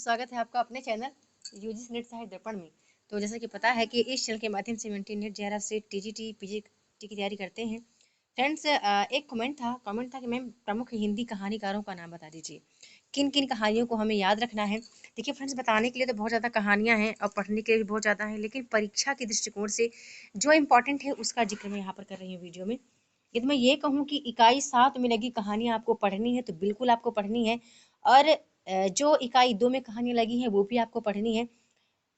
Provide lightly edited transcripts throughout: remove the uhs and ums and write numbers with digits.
स्वागत है आपका अपने चैनल यूजीसी नेट साहित्य दर्पण में। तो जैसा कि पता है कि इस चैनल के माध्यम से हम इंटरनेट जेआरएफ से टीजीटी पीजीटी की तैयारी करते हैं। फ्रेंड्स, एक कमेंट था कि मैम प्रमुख हिंदी कहानीकारों का नाम बता दीजिए, किन किन कहानियों को हमें याद रखना है। देखिए फ्रेंड्स, बताने के लिए तो बहुत ज़्यादा कहानियाँ हैं और पढ़ने के लिए भी बहुत ज़्यादा हैं, लेकिन परीक्षा के दृष्टिकोण से जो इम्पोर्टेंट है उसका जिक्र मैं यहाँ पर कर रही हूँ वीडियो में। यदि मैं ये कहूँ कि इकाई 7 में लगी कहानियाँ आपको पढ़नी है तो बिल्कुल आपको पढ़नी है, और जो इकाई 2 में कहानियाँ लगी हैं वो भी आपको पढ़नी है।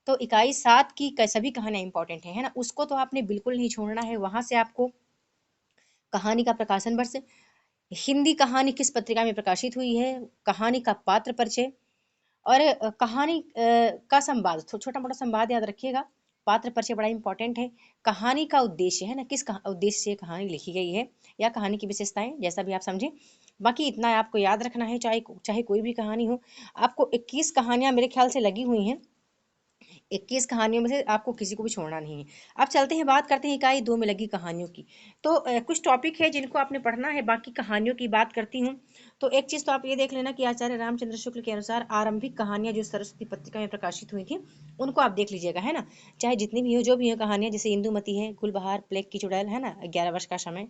तो इकाई 7 की सभी कहानियाँ इंपॉर्टेंट है ना, उसको तो आपने बिल्कुल नहीं छोड़ना है। वहां से आपको कहानी का प्रकाशन वर्ष, हिंदी कहानी किस पत्रिका में प्रकाशित हुई है, कहानी का पात्र परिचय और कहानी का संवाद, छोटा मोटा संवाद याद रखिएगा। पात्र परिचय बड़ा इंपॉर्टेंट है। कहानी का उद्देश्य है ना, किस उद्देश्य से कहानी लिखी गई है या कहानी की विशेषताएं, जैसा भी आप समझें। बाकी इतना आपको याद रखना है, चाहे चाहे कोई भी कहानी हो। आपको 21 कहानियां मेरे ख्याल से लगी हुई हैं। 21 कहानियों में से आपको किसी को भी छोड़ना नहीं है। अब चलते हैं, बात करते हैं इकाई 2 में लगी कहानियों की। तो कुछ टॉपिक है जिनको आपने पढ़ना है, बाकी कहानियों की बात करती हूँ। तो एक चीज़ तो आप ये देख लेना कि आचार्य रामचंद्र शुक्ल के अनुसार आरंभिक कहानियाँ जो सरस्वती पत्रिका में प्रकाशित हुई थी उनको आप देख लीजिएगा, है ना। चाहे जितनी भी हो, जो भी हो कहानियाँ, जैसे इंदुमती है, गुलबहार, प्लेग की चुड़ैल, है ना, 11 वर्ष का समय,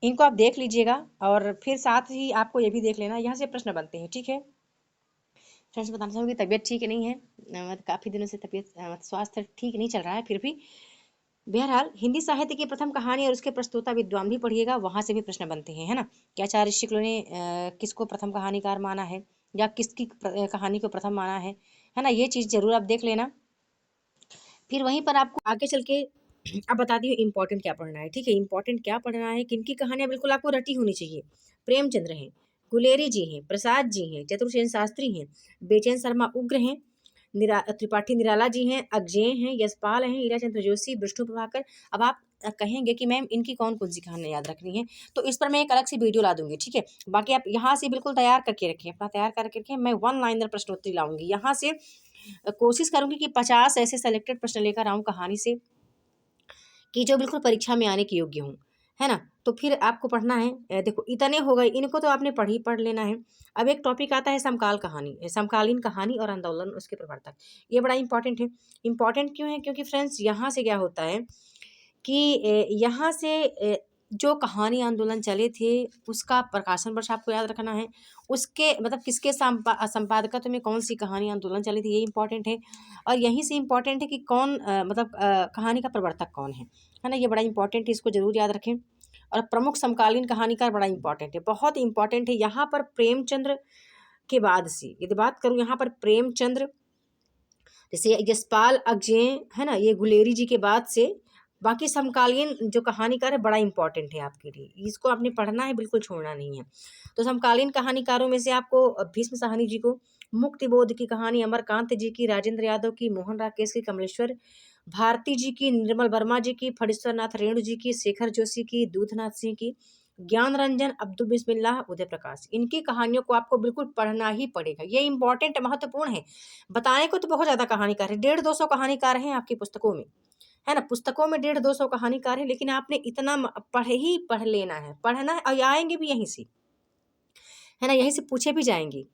इनको आप देख लीजिएगा। और फिर साथ ही आपको ये भी देख लेना, यहाँ से प्रश्न बनते हैं, ठीक है। फ्रेंड्स, बताना चाहूँगी तबीयत ठीक नहीं है, मतलब काफ़ी दिनों से तबीयत स्वास्थ्य ठीक नहीं चल रहा है। फिर भी बहरहाल हिंदी साहित्य की प्रथम कहानी और उसके प्रस्तोता विद्वान भी पढ़िएगा, वहां से भी प्रश्न बनते हैं, है ना। कि आचार्य शुक्ल ने किसको प्रथम कहानीकार माना है या किसकी कहानी को प्रथम माना है ना, ये चीज़ जरूर आप देख लेना। फिर वहीं पर आपको आगे चल के अब बताती हूँ इम्पोर्टेंट क्या पढ़ना है, ठीक है। इंपॉर्टेंट क्या पढ़ना है, किनकी कहानियां बिल्कुल आपको रटी होनी चाहिए। प्रेमचंद्र हैं, गुलेरी जी हैं, प्रसाद जी हैं, चतुर्सेन शास्त्री हैं, बेचैन शर्मा उग्र हैं, त्रिपाठी निराला जी हैं, अग्जेय हैं, यशपाल हैं, हीरा चंद्र जोशी, विष्णु प्रभाकर। अब आप कहेंगे कि मैम इनकी कौन कौन सी कहानियां याद रखनी है, तो इस पर मैं एक अलग से वीडियो ला दूंगी, ठीक है। बाकी आप यहाँ से बिल्कुल तैयार करके रखें, अपना तैयार करके रखें। मैं 1 लाइनर प्रश्नोत्तरी लाऊंगी यहाँ से। कोशिश करूंगी कि 50 ऐसे सेलेक्टेड प्रश्न लेकर आऊं कहानी से, कि जो बिल्कुल परीक्षा में आने के योग्य हों, है ना। तो फिर आपको पढ़ना है, देखो इतने हो गए, इनको तो आपने पढ़ लेना है। अब एक टॉपिक आता है समकाल कहानी, समकालीन कहानी और आंदोलन उसके प्रवर्तक। ये बड़ा इंपॉर्टेंट है। इंपॉर्टेंट क्यों है, क्योंकि फ्रेंड्स यहाँ से क्या होता है कि यहाँ से जो कहानी आंदोलन चले थे उसका प्रकाशन वर्ष आपको याद रखना है। उसके मतलब किसके संपादकत्व में कौन सी कहानी आंदोलन चली थी, ये इंपॉर्टेंट है। और यहीं से इम्पॉर्टेंट है कि कौन मतलब कहानी का प्रवर्तक कौन है ना, ये बड़ा इंपॉर्टेंट है, इसको जरूर याद रखें। और प्रमुख समकालीन कहानीकार बड़ा इंपॉर्टेंट है, बहुत इंपॉर्टेंट है। यहाँ पर प्रेमचंद्र के बाद से यदि बात करूँ, यहाँ पर प्रेमचंद्र, जैसे यशपाल, अग्जेय, है ना, ये गुलेरी जी के बाद से बाकी समकालीन जो कहानीकार है बड़ा इंपॉर्टेंट है आपके लिए, इसको आपने पढ़ना है, बिल्कुल छोड़ना नहीं है। तो समकालीन कहानीकारों में से आपको भीष्म साहनी जी को, मुक्तिबोध की कहानी अमरकांत जी की, राजेंद्र यादव की, मोहन राकेश की, कमलेश्वर भारती जी की, निर्मल वर्मा जी की, फणीश्वर नाथ रेणु जी की, शेखर जोशी की, दूधनाथ सिंह की, ज्ञान रंजन, अब्दुल बिस्मिल्लाह, उदय प्रकाश, इनकी कहानियों को आपको बिल्कुल पढ़ना ही पड़ेगा। ये इंपॉर्टेंट महत्वपूर्ण है। बताने को तो बहुत ज्यादा कहानीकार है, 150-200 कहानीकार हैं आपकी पुस्तकों में, है ना। पुस्तकों में 150-200 कहानीकार है, लेकिन आपने इतना पढ़ लेना है, पढ़ना है, और आएंगे भी यहीं से, है ना, यहीं से पूछे भी जाएंगे।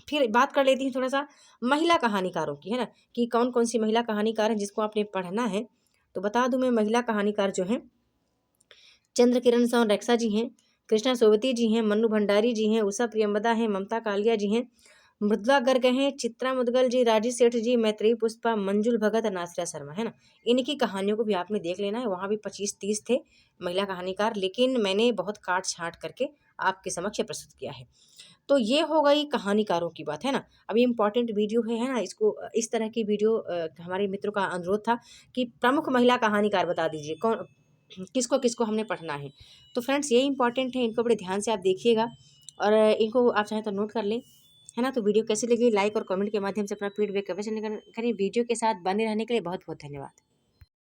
फिर बात कर लेती हूँ थोड़ा सा महिला कहानीकारों की, है ना, कि कौन कौन सी महिला कहानीकार हैं जिसको आपने पढ़ना है। तो बता दूं मैं, महिला कहानीकार जो हैं, चंद्र किरण सौन रेखा जी हैं, कृष्णा सोवती जी हैं, मन्नू भंडारी जी हैं, उषा प्रियंवदा हैं, ममता कालिया जी हैं, मृदुला गर्ग हैं, चित्रा मुदगल जी, राजी सेठ जी, मैत्रेयी पुष्पा, मंजुल भगत, नासिरा शर्मा, है ना। इनकी कहानियों को भी आपने देख लेना है। वहाँ भी 25-30 थे महिला कहानीकार, लेकिन मैंने बहुत काट छांट करके आपके समक्ष प्रस्तुत किया है। तो ये हो गई कहानीकारों की बात, है ना। अभी इम्पॉर्टेंट वीडियो है ना, इसको इस तरह की वीडियो हमारे मित्रों का अनुरोध था कि प्रमुख महिला कहानीकार बता दीजिए, कौन किसको किसको हमने पढ़ना है। तो फ्रेंड्स, ये इंपॉर्टेंट है, इनको बड़े ध्यान से आप देखिएगा और इनको आप चाहें तो नोट कर लें, है ना। तो वीडियो कैसी लगी, लाइक और कमेंट के माध्यम से अपना फीडबैक अवश्य करें। वीडियो के साथ बने रहने के लिए बहुत बहुत धन्यवाद।